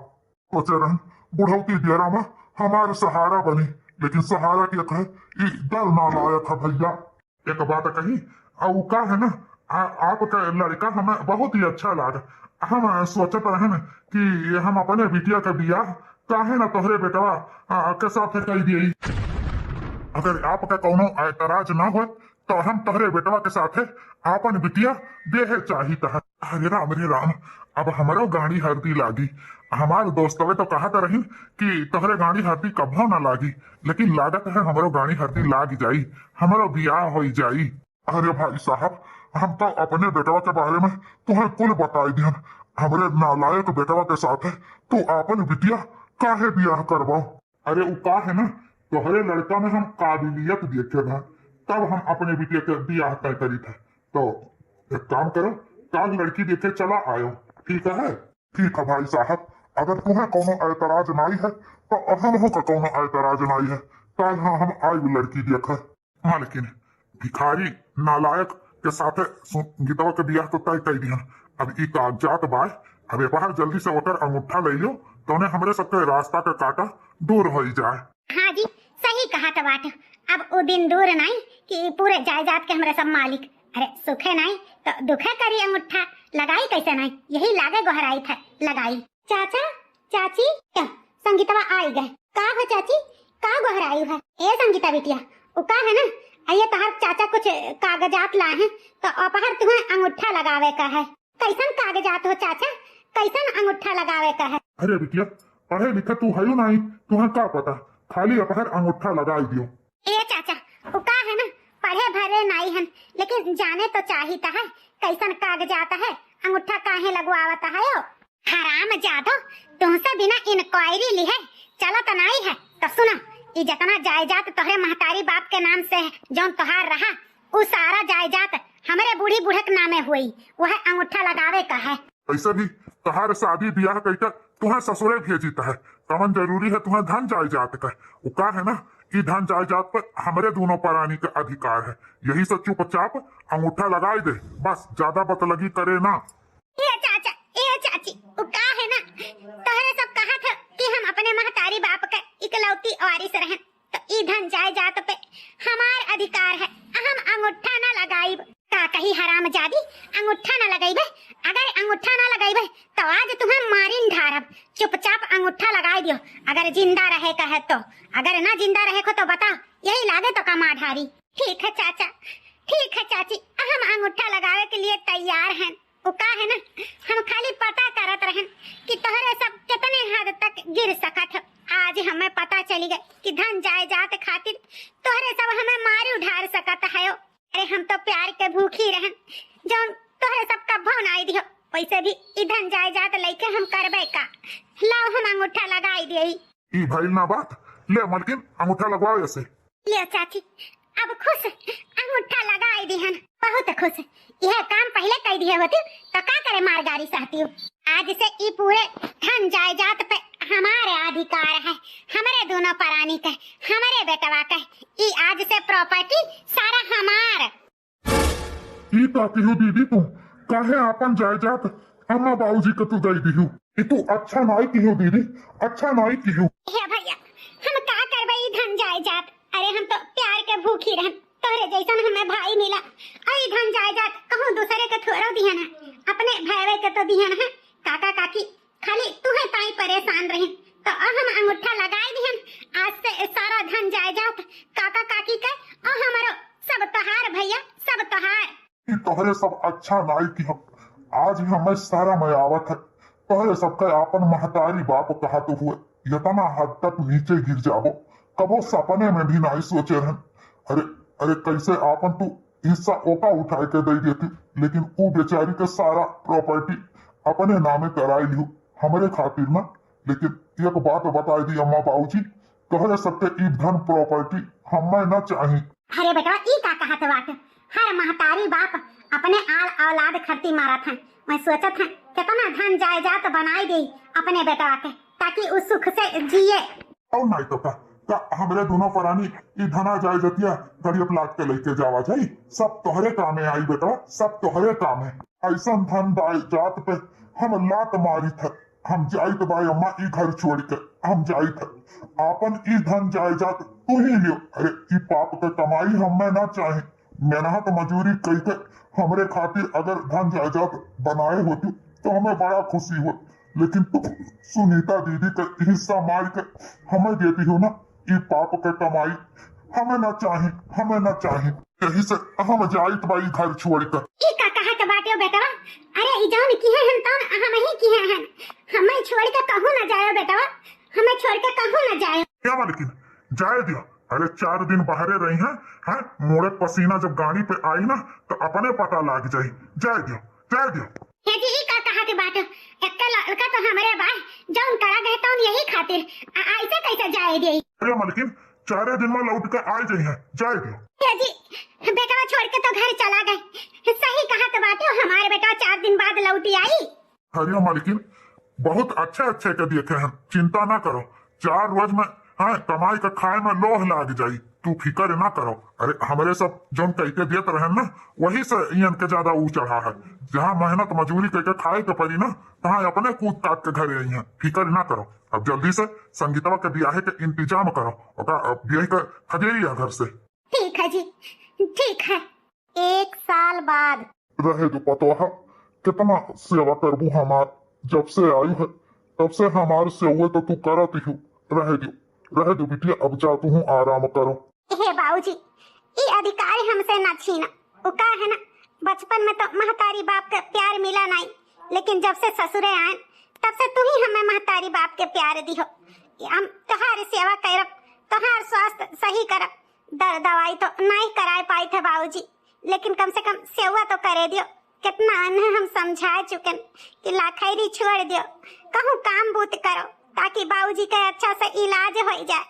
सोचे रहे बुढ़ौती डेरा में हमारे सहारा बनी, लेकिन सहारा क्या कहे दल नालायक है भैया। एक बात कही और का है ना, आपका लड़का हमें बहुत ही अच्छा लगा। हम सोचत रहे न कि हम अपने बिटिया का बियाह काहे ना तोहरे बेटवा के साथ कर दिए। अगर आपका कोनो ऐतराज ना हो तो हम तोहरे बेटवा के साथ आपन बिटिया देहे चाहिए था। अरे राम, अब हमारो गाड़ी हरदी लागी। हमारे दोस्तवे तो कहते रही कि तोहरे गाड़ी हरदी कभो ना लागी, लेकिन लागत है हमारो गाड़ी हरदी लाग जाई, हमारो बियाह हो जाई। अरे भाई साहब हम तो अपने बेटवा के बारे में तुम्हें कुल बताई दियन, हमरे नालायक बेटवा के साथ तो आपन बिटिया काहे बियाह करवाओ। अरे वो का है ना, तोहरे लड़का में हम काबिलियत देखे था, तब हम अपने बिटिया के बियाह तय करी थे। तो एक काम करो, काल लड़की देखे चला आयो, ठीक है? ठीक है भाई साहब, अगर तुम्हें कोनो ऐतराज नहीं है तो हम हो का कोनो ऐतराज नहीं है, कल हाँ हम आई लड़की देखे। हाँ लेकिन भिखारी नालायक के साथ गीतवा के बियाह तो तय कर दिया। अब ई कागजात बाय, अब एक बार जल्दी से ओकर अंगूठा ले लो तो उन्हें हमरे सबके रास्ता का काटा दूर हो जाए। हाँ जी सही कहा था बात, अब वो दिन दूर नहीं कि पूरे जायदाद के हमारे सब मालिक। अरे सुखे नहीं तो दुखे करी अंगूठा लगाई कैसे नहीं, यही लागे गोहराई था लगाई। चाचा चाची क्या संगीतवा आई गए, का हो चाची का गोहराई है? ए संगीता बिटिया वो का है ना, आइए तोहर चाचा कुछ कागजात लाए हैं तो अपहर तुम्हें अंगूठा लगावे का है। कैसन कागजात हो चाचा, कैसन अंगूठा लगावे का है? अरे बिटिया पढ़े लिखे तू है नहीं, तुम्हें क्या पता, खाली अपहर अंगूठा लगा दियो। ए चाचा वो का है ना, पढ़े भरे नहीं है लेकिन जाने तो चाहिए है कैसन कागजात है, अंगूठा काहे लगवावता है? ओ हराम जादो, तुमसे बिना इंक्वायरी ली है चला तो नहीं है। तो सुनो, ये जितना जायदाद तोहरे महतारी बाप के नाम से जौन तोहार रहा, वो सारा जायदाद हमारे बूढ़ी बुढ़क नामे हुई, वह अंगूठा लगावे का है। ऐसे भी तोहार शादी ब्याह कहकर तुम्हें ससुरे भेजीता है, कमन जरूरी है तुम्हें धन जायदाद का। वो का है ना कि धन जायदाद पर हमारे दोनों प्राणी का अधिकार है, यही से चुपचाप अंगूठा लगाई दे, बस ज्यादा बतलगी करे ना। ये चाचा ये चाची वो का है ना, तोहरे सब कहा था कि हम अपने महतारी बाप का इकलौती वारिस रहें, तो ई धन जायदाद पे हमार अधिकार है, हम अंगूठा ना लगाई। का कही हराम जादी अंगूठा ना लगाई, अगर अंगूठा ना लगाई तो आज तुम्हें मारिन ढारब। चुपचाप अंगूठा लगाई दियो, अगर जिंदा रहे का है तो, अगर ना जिंदा रहे को तो बताओ, यही लागे तो कमा ढारी। ठीक है चाचा, ठीक है चाची, हम अंगूठा लगावे के लिए तैयार हैं। वो का है ना, हम खाली पता करत रहन कि तोहरे सब कितने हद तक गिर सकत। आज हमें पता चली गई कि धन जायदाद खातिर तोहरे सब हमें मारी उधार सकत है। अरे हम तो प्यार के भूखी रहन, जो तोहरे सब कभो नाई दियो, वैसे भी इधन जायदाद लेके हम करबे का। लाओ हम अंगूठा लगाई दे। ई भइल ना बात, ले मलकिन अंगूठा लगवाओ ऐसे। ले चाची अब खुश अंगूठा लगाई दी हन, बहुत खुश। यह काम पहले कर दिए होती तो क्या करे मारगारी सहती हूँ। आज से ई पूरे धन जायदाद पे हमारे अधिकार है, हमारे दोनों प्राणी का, हमारे बेटवा का। ई आज से प्रॉपर्टी सारा हमार। ई ताती हो दीदी तू काहे आपन जायदाद अम्मा बाबूजी को तू दई दी हो। ई तू अच्छा नाई की हो दीदी, अच्छा नाई की हो। हे भैया हम का करबे ई धन जायदाद। अरे हम तो प्यार के भूखी रहन, तोरे जैसन हमें भाई मिला। आई धन जायदाद कहूँ दूसरे के थोड़ो दिहन है, अपने भाई के तो दिहन है। काका काकी खाली तुम्हें ताई परेशान रही तो हम अंगूठा लगाए दिहन। आज से सारा धन जायदाद काका काकी के और हमारो सब तोहार भैया, सब तोहार। ई तोहरे सब अच्छा नाई की हो। आज हमें सारा मयावत है, तोहरे सबका आपन महतारी बाप कहा तो हुए इतना हद तक नीचे गिर जाबो कबो सपने में भी नहीं सोचे रहन। अरे अरे कैसे आपन तू हिस्सा ओका उठाए के दे देती, लेकिन वो बेचारी के सारा प्रॉपर्टी अपने नामे कराई लियो हमारे खातिर ना। लेकिन एक बात बता दी अम्मा बाबूजी, तोहरे सबके ई धन प्रॉपर्टी हमें न चाहिए। अरे बेटा ई का कहत बात, हर महतारी बाप अपने आल औलाद खर्ती मारत है। मैं सोचत है कितना धन जायदाद बनाई दे अपने बेटा के, ताकि उस सुख से जिए। और नहीं तो का हमरे दोनों प्राणी ई धना जाए जतिया गरीब लाग के लेके जावा जाई, सब तोहरे काम है आई बेटा, सब तोहरे काम है। ऐसा धन जात पे हम लात मारी थे, हम जाइत बाई अम्मा ई घर छोड़ के हम जाइत है। आपन ई धन जायदाद तू ही लियो। अरे ई पाप के कमाई हमें ना चाहे, मेहनत मजूरी करके हमरे खातिर अगर धन जायदाद बनाए होती तो हमें बड़ा खुशी हो। लेकिन तू सुनीता दीदी का हिस्सा मार के हमें देती हो ना, ई पाप के कमाई हमें ना चाहे, हमें ना चाहे। यही से हम जाइत बाई घर छोड़ कर। ई का कहत बाटे बेटा, अरे ई जान की है हम तो हम ही की है, हमें छोड़ के कहूं ना जायो बेटा, हमें छोड़ के कहूं ना जायो। क्या मालकिन जाए दियो। अरे 4 दिन बाहरे रही हैं, मोड़े पसीना जब गाड़ी पे आई ना तो अपने पता लग जाये। जाए दियो, जाए दियो। हे जी ई का कहत बाटे, एक लड़का तो हमारे भाई जौन करा गए तो यही खातिर ऐसे कैसे जाए दे। अरे मालकिन 4 दिन में लौट के आ जाई है, जाए दियो। हे जी बेटा छोड़ के तो घर चला गए, सही कहत बाटे, हमारे बेटा 4 दिन बाद लौटी आई। अरे मालकिन बहुत अच्छे अच्छे के देखे हैं, चिंता ना करो। 4 रोज में कमाई का खाए में लोह लाग जाई, तू फिक्र ना करो। अरे हमारे सब जो कहते देते रहे ना वही से इन के ज्यादा ऊ चढ़ा है। जहाँ मेहनत मजूरी करके खाए के पड़ी ना तहाँ अपने कूद काट के घर आई है, फिक्र ना करो। अब जल्दी से संगीतवा के ब्याह के इंतजाम करो, ब्याह का खदेरिया घर से। ठीक है जी, ठीक है। 1 साल बाद रहे दो पतोहा कितना सेवा करबू हमार, जब से आई है तब से हमार सेवा तो तू करती हूँ। रह दो बिटिया, अब जा तू आराम करो। हे बाबूजी ये अधिकार हमसे ना छीना। वो का है ना, बचपन में तो महतारी बाप का प्यार मिला नहीं, लेकिन जब से ससुरे आए तब से तू ही हमें महतारी बाप के प्यार दी हो। हम तुम्हारी सेवा करब, तुम्हार स्वास्थ्य सही करब, दवाई तो नहीं कराए पाई थे बाबूजी, लेकिन कम से कम सेवा तो करे दियो। कितना अन्न हम समझा चुके कि लाखैरी छोड़ दियो, कहूँ काम बूत करो ताकि बाबूजी का अच्छा से इलाज हो जाए।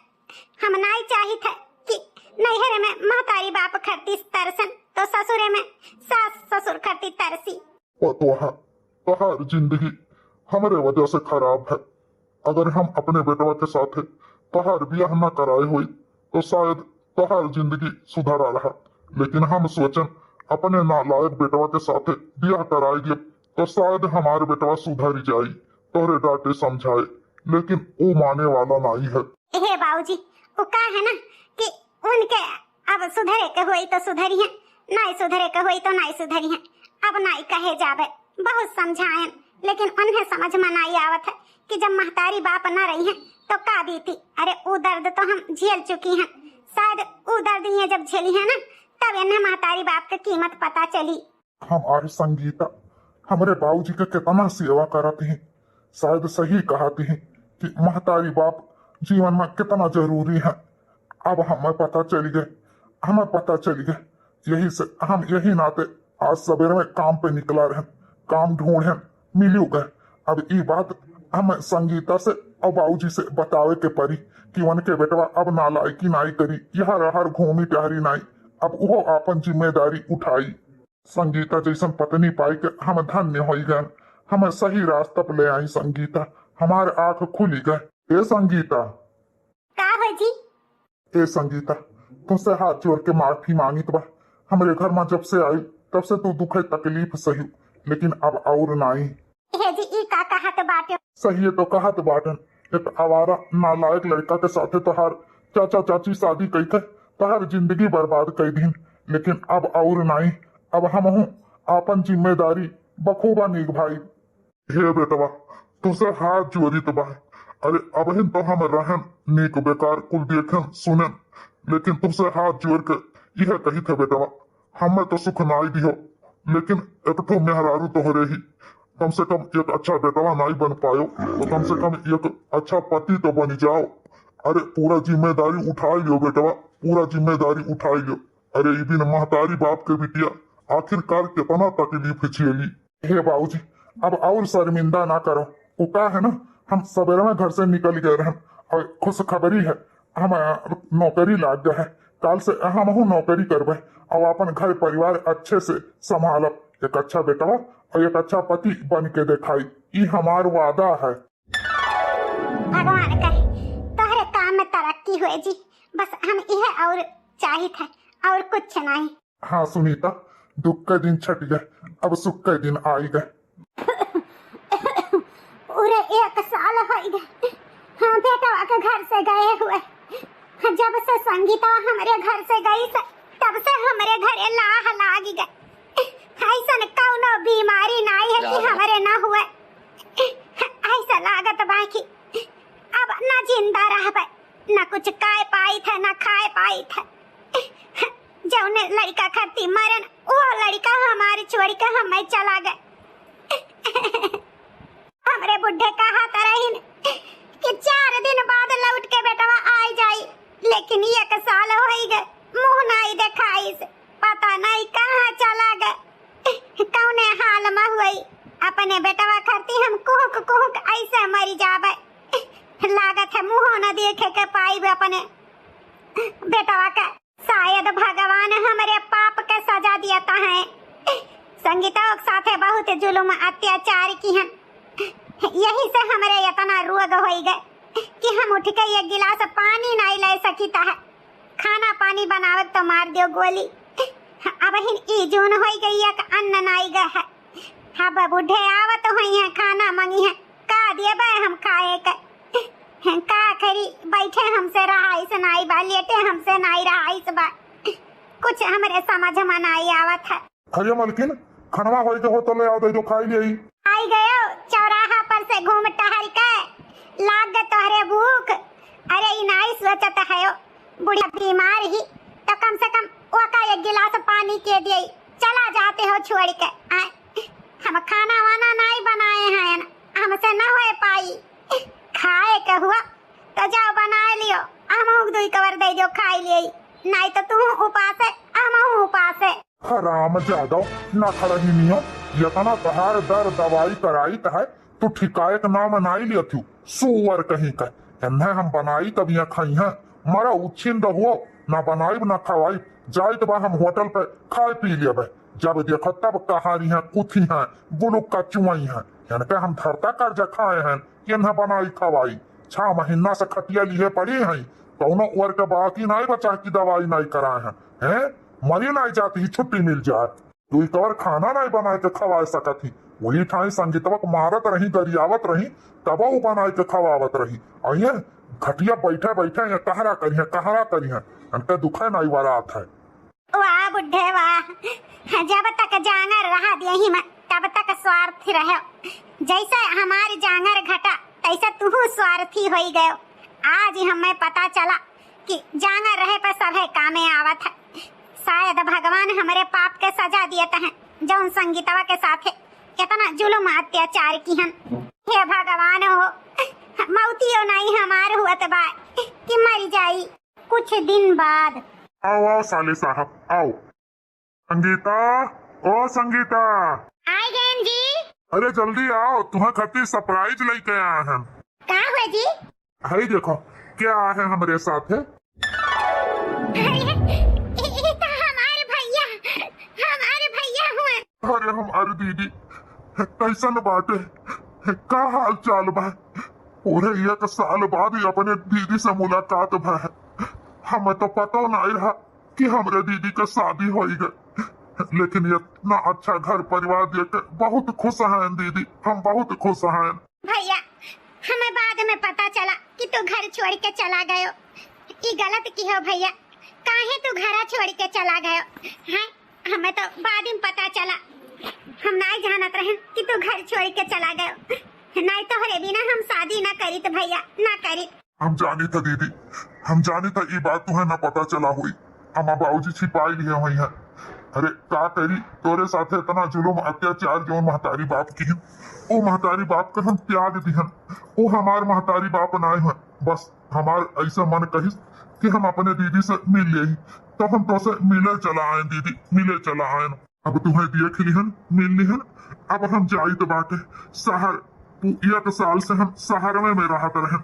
हम नहीं चाही थे कि नैहरे में महतारी बाप खरती तरसन तो ससुरे में सास ससुर खरती तरसी। तोहार जिंदगी हमारे वजह से खराब है। अगर हम अपने बेटवा के साथ तोहार ब्याह न कराए हुई तो शायद तोहार जिंदगी सुधरा रहा, लेकिन हम सोचन अपने नालायक बेटवा के साथ ब्याह कराए दिए तो शायद हमारे बेटवा सुधर जाये, तोहरे डांटे समझाए, लेकिन वो माने वाला नहीं है। हे बाबूजी वो का है ना कि उनके अब सुधरे के हुई तो सुधरी है, नहीं सुधरे के हुई तो नहीं सुधरी है। अब नहीं कहे जावे, बहुत समझाएं, लेकिन उन्हें समझ में नहीं आवत है कि जब महतारी बाप न रही है तो का बीती। अरे वो दर्द तो हम झेल चुकी हैं, शायद वो दर्द ये जब झेली है ना तब इन्हें महतारी बाप की कीमत पता चली। हमारे संगीता हमारे बाबूजी के कितना सेवा करती है, शायद सही कहती है कि महतारी बाप जीवन में कितना जरूरी है। अब हमें पता चल गए, यही से हम यही नाते आज सवेरे में काम पे निकला रहे, काम ढूंढे मिलू गए। अब ई बात हम संगीता से और बाबूजी से बतावे के परी कि उनके बेटवा अब नालायकी नाई करी, यहाँ रहर घूमी टहरी नाई, अब वो अपन जिम्मेदारी उठाई। संगीता जैसन पत्नी पाई के हम धन्य हो गए, हमें सही रास्ता पे ले आई संगीता, हमारे आंख खुली गए। ए संगीता, का हो जी? ए संगीता, तुमसे हाथ जोड़ के माफी मांगी तो बा। हमारे घर में जब से आई तब से तू दुखे तकलीफ सही, लेकिन अब और नहीं। हे जी ई का कहत बाटे? सही है तो कहा तो बाटन, एक आवारा नालायक लड़का के साथे तोहार चाचा चाची शादी कई थे, तोहार जिंदगी बर्बाद कई दिन, लेकिन अब और नहीं। अब हम हूँ अपन जिम्मेदारी बखूबा निभाई। हे बेटवा, तुझसे हाथ जोड़ी तो बा। अरे अब हिन तो हम रहन नीक बेकार कुल देखन सुनन, लेकिन तुझसे हाथ जोड़ के यह कही थे बेटवा, हमें तो सुख नाई दियो, लेकिन एक तो मेहरारू तो हो रही, कम से कम एक अच्छा बेटवा नहीं बन पायो तो कम से कम एक अच्छा पति तो बन जाओ। अरे पूरा जिम्मेदारी उठाई लियो बेटवा, पूरा जिम्मेदारी उठाई लियो। अरे ये बिन महतारी बाप के बिटिया आखिरकार कितना तकलीफ झेली। हे बाबूजी, अब और शर्मिंदा ना करो। वो का है ना, हम सवेरे में घर से निकल गए रहन और खुश खबरी है हम नौकरी लाग गए है, कल से हम हूँ नौकरी करबे और अपन घर परिवार अच्छे से संभालब, एक अच्छा बेटवा और एक अच्छा पति बन के दिखाई, ये हमार वादा है। भगवान करे तोहरे काम में तरक्की हुए जी, बस हम यह और चाहिए थे और कुछ नहीं। हाँ सुनीता, दुख के दिन छट गए, अब सुख के दिन आई गए। पूरे 1 साल हो गए हाँ बेटवा के घर से गए हुए, जब से संगीता हमारे घर से गई से तब से हमारे घरे लाह लाग गए। ऐसा कौनो बीमारी नहीं है कि हमारे ना हुए, ऐसा लागत बाकी अब न जिंदा रहबे, न कुछ खाए पाई थे न खाए पाई थे। जौने लड़का खाती मरन वो लड़का हमारे छोड़ के हमें चला गए। हमरे बुढ़े कहा तरह कि 4 दिन बाद लौट के बेटवा आई जाई, लेकिन 1 साल हो गए मुंह नहीं दिखाई से, पता नहीं कहाँ चला गए, कौने हाल में हुई। अपने बेटवा करती हम कुहक कुहक ऐसे मरी जाबे, लागत है मुंह न देखे के पाई अपने बेटवा का। शायद भगवान हमारे पाप के सजा दिया है। संगीता के साथे बहुत जुल्म अत्याचार की हैं, यही से हमारे इतना रोग हो गए कि हम उठ के 1 गिलास पानी नहीं ले सकीता है, खाना पानी बनावे तो मार दियो गोली। अब हिन ई जून हो गई है अन्न नहीं गए है, अब बुढ़े आवत हुई है खाना मंगी है, का दिए बे हम खाए के, का करी बैठे हमसे रहाइस नहीं बा, लेटे हमसे नहीं रहाइस बा, कुछ हमरे समझ में नहीं आवत है। अरे मलकिन, खनवा होई के हो तो ले आओ दे जो खाई ले आई गयो चौराहा पर से घूम टहल के लाग गए तोहरे भूख। अरे ई नहीं सोचत है बुढ़िया बीमार ही तो कम से कम ओका 1 गिलास पानी के दिए चला जाते हो छोड़ के। हम खाना वाना नहीं बनाए हैं, हमसे न हो पाई, खाए के हुआ तो जाओ बना लियो, हम 2 कवर दे दो खाई लिए, नहीं तो तू उपास है हम उपास है। हराम जादो ना खड़ा ही नहीं हो, यतना तहार दर दवाई कराई है तो ठिकाए के नाम बनाई लिया थी सुअर कहीं का, इन्हें हम बनाई तब यहाँ खाई है, मरा उच्छिंद हुआ ना बनाई ना खवाई, जाए तो हम होटल पे खाए पी लिया भाई, जब देखो तब कहानी है कुथी है बुलुक का चुआई है, इनके हम धरता कर्जा खाए हैं, इन्हें बनाई खवाई 6 महीना से खटिया लिए पड़ी है, कौनो उर के बाकी नहीं बचा की दवाई नहीं कराए हैं, मरी नहीं जाती ही छुट्टी मिल जाए, तू कवर खाना नहीं बनाए के खवा सकत ही, वही ठाई संगीतवा मारत रही गरियावत रही तब वो बनाए के खवावत रही, अये घटिया बैठे बैठे ये कहरा करी है, इनके दुखे नहीं वाला है। वाह बुढ़े वाह, जब तक जांगर रहा दियही में तब तक स्वार्थी रहे, जैसे हमारे जांगर घटा तैसे तू स्वार्थी हो गयो। आज हमें पता चला कि जांगर रहे पर सभे कामे आवत है, शायद भगवान हमारे पाप के सजा दिए हैं जो संगीतवा के साथ कितना जुल्म अत्याचार की हैं। हे भगवान हो, मौतियो नहीं हमार हुआ बा कि मर जाई कुछ दिन बाद। आओ आओ साले साहब आओ। संगीता, ओ संगीता। आई गए जी। अरे जल्दी आओ, तुम्हें खातिर सरप्राइज लेके आए हैं। का हुआ जी? हई देखो क्या है हमारे साथ है। अरे ये तो हमारे भैया हुए। अरे हमारी दीदी कैसन बाटे, का हाल चाल बा? पूरे 1 साल बाद ही अपने दीदी से मुलाकात भा है। हमें तो पता नहीं रहा कि हमारे दीदी का शादी हो गई, लेकिन इतना अच्छा घर परिवार देख बहुत खुश हैं दीदी, हम बहुत खुश हैं। भैया हमें बाद में पता चला कि तू घर छोड़ के चला गयो। ये गलत की हो भैया, काहे तू घर छोड़ के चला गयो हैं? हमें तो बाद में पता चला, हम नहीं जानत रहे कि तू घर छोड़ के चला गयो। नहीं तो हरे बिना हम शादी ना करी तो भैया ना करी। हम जानी था दीदी, हम जानी था ये बात तुम्हें ना पता चला हुई। हमारे बाबूजी छिपाई लिए हुई है। अरे का करी तोरे साथे इतना जुलुम अत्याचार जो महतारी बाप की है, वो महतारी बाप का हम त्याग दिहन। वो हमार महतारी बाप नाय है, बस हमार ऐसा मन कहिस कि हम अपने दीदी से मिल ले, तो हम तो से मिले चला आए दीदी, मिले चला आए। अब तुम्हें देख लिहन, मिल लिहन। अब हम जाई तो बाटे शहर, 1 साल से हम शहर में रहत रहे।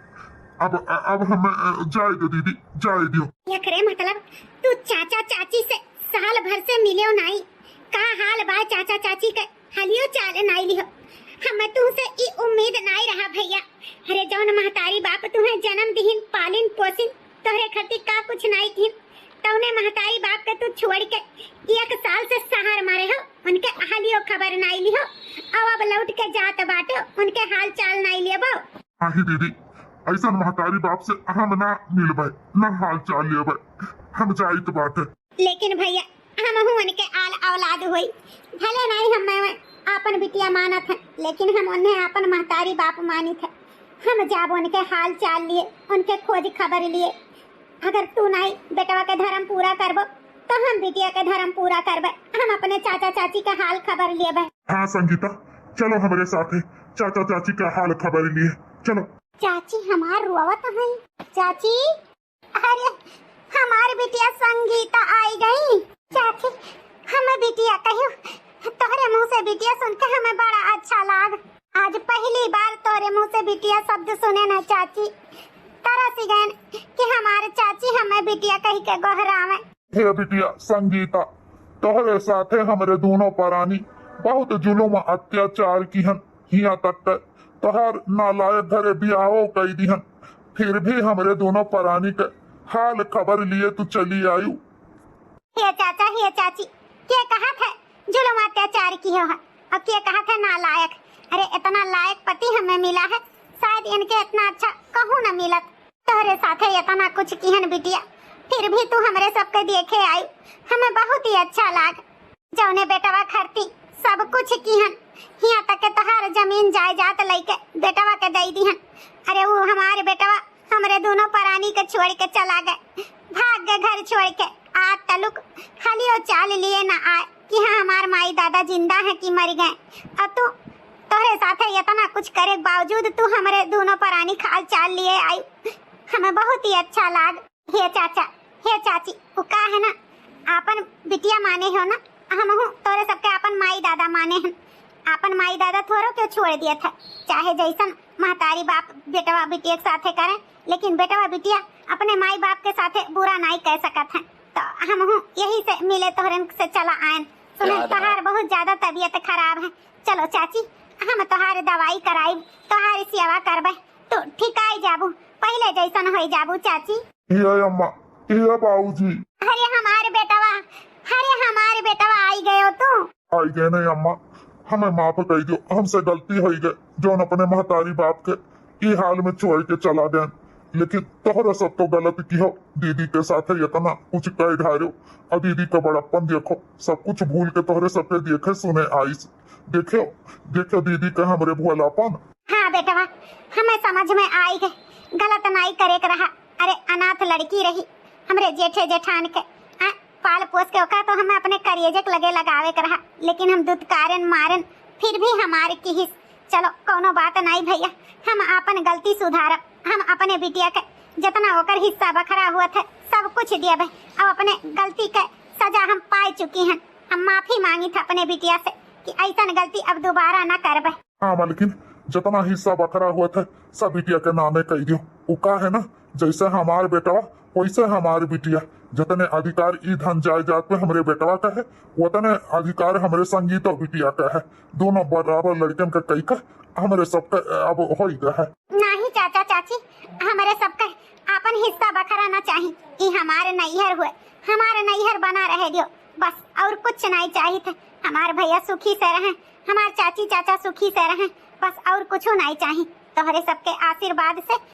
अब हम जाए दो दीदी, जाए दियो। एकरे मतलब तू चाचा चाची से साल भर से मिलियो नहीं? का हाल बा चाचा चाची के? हालियो चाल नहीं लियो। हमें तुमसे ई उम्मीद नहीं रहा भैया। अरे जौन महतारी बाप तुम्हें जन्म दिहिन पालिन पोसिन तोहरे खातिर का कुछ नहीं किन, तौने महतारी बाप के तू छोड़ के 1 साल से शहर मारे हो, उनके हालियो खबर नहीं लियो। अब लौट के जात बाटो, उनके हाल चाल नहीं लियो। हाँ ही दीदी, ऐसा महतारी बाप से हम ना मिलबे, ना हाल चाल लेबे, हम जाई तो बाटे। लेकिन भैया हम उनके आल औलाद हुई, भले नहीं हमें आपन बिटिया मानत है, लेकिन हम उन्हें आपन महतारी बाप मानी थे। हम जाब उनके हाल चाल लिए, उनके खोज खबर लिए। अगर तू नहीं बेटवा के धर्म पूरा करबो तो हम बिटिया के धर्म पूरा करबे। हम अपने चाचा चाची का हाल खबर लेबे। हाँ संगीता, चलो हमारे साथ है, चाचा चाची का हाल खबर लिए चलो। चाची हमार रोवत है। चाची, अरे हमारी बिटिया संगीता आई गई। चाची हमें बिटिया कहियो, तोहरे मुंह से बिटिया सुन के हमें बड़ा अच्छा लाग। आज पहली बार तोरे मुंह से बिटिया शब्द सुने ना चाची। तरस गए कि हमारे चाची हमें बिटिया कही के गोहरावे। हे बिटिया संगीता, तोहरे साथे हमारे दोनों परानी बहुत जुलुम अत्याचार की हन, हिया तक तोहर नालायक घरे बियाहो कई दिहन, फिर भी हमारे दोनों परानी के हाल खबर लिए तू चली आयु। हे चाचा, हे चाची, क्या कहा था जुलुम अत्याचार की हो है, और क्या कहा था नालायक? अरे इतना लायक पति हमें मिला है, शायद इनके इतना अच्छा कहूँ न मिलत। तोहरे साथे इतना कुछ किहन बिटिया, फिर भी तू हमरे सबके देखे आई, हमें बहुत ही अच्छा लाग। जौने बेटवा खरती सब कुछ किहन, यहाँ तक के तोहार जमीन जायदाद लेके बेटवा के दे दिहन। अरे वो हमारे बेटवा हमरे दोनों परानी के छोड़ के चला गए, भाग गए घर छोड़ के। आज तलुक खाली चाल लिए न आए कि हाँ हमार माई दादा जिंदा है कि मर गए। अब तू तोहरे साथे इतना कुछ करे बावजूद तू हमारे दोनों परानी खाल चाल लिए आई, हमें बहुत ही अच्छा लाग। हे चाचा, हे चाची, वो का है ना आपन बिटिया माने हो ना, हम तोरे सबके आपन माई दादा माने हैं। आपन माई दादा थोड़ो क्यों छोड़ दिया था, चाहे जैसन महतारी बाप बेटवा बिटिया के साथे करें, लेकिन बेटवा बिटिया अपने माई बाप के साथे बुरा नहीं कह सकत है। तो हम यही से मिले तोहरन से चला आए। सुने तोहार बहुत ज्यादा तबीयत खराब है, चलो चाची हम तोहार दवाई कराई, तोहार सेवा करबे तो ठीक आई जाबू, पहले जैसन हो जाबू चाची। ये अम्मा, ये बाबूजी। अरे हमारे बेटवा आई गए हो तू। आई गए नहीं अम्मा, हमें माफ कर दो, हमसे गलती हो गई जो अपने महतारी बाप के ये हाल में छोड़ के चला गए। लेकिन तोहरा सब तो गलत की हो, दीदी के साथ इतना कुछ कह ढारो, और दीदी का बड़प्पन देखो, सब कुछ भूल के तोहरे सबके देखे सुने आई। देखो देखो दीदी का हमरे भोलापन। हाँ बेटवा, हमें समझ में आई गए, गलत नहीं करे के रहा। अरे अनाथ लड़की रही, हमरे जेठे जेठान के पाल पोस के ओका तो हमें अपने करियजक लगे लगावे के रहा, लेकिन हम दुत्कारन मारन फिर भी हमारे की हिस्स। चलो कोनो बात नहीं भैया, हम अपन गलती सुधारब। हम अपने बिटिया के जितना ओकर हिस्सा बखरा हुआ था सब कुछ दिए, अब अपने गलती के सजा हम पाई चुकी हैं। हम माफी मांगी था अपने बिटिया से कि ऐसा गलती अब दोबारा ना करबे। हाँ मालकिन, जितना हिस्सा बखरा हुआ था सब बिटिया के नामे कह दियो। वो का है ना, जैसे हमार बेटवा वैसे हमारी बिटिया, जितने अधिकार ई धन जायदाद पे हमरे बेटवा का है उतने अधिकार हमरे संगीत और बिटिया का है। दोनों बराबर लड़कन का कई का हमरे सबका अब हो गया है। नहीं चाचा चाची, हमारे सबका अपन हिस्सा बखरा ना चाहिए। ये हमारे नैहर हुए, हमारे नैहर बना रहे दियो बस, और कुछ नहीं चाहिए था। हमारे भैया सुखी से रहें, हमारे चाची चाचा सुखी से रहें, बस और कुछ नहीं चाहिए। तोहरे सबके आशीर्वाद से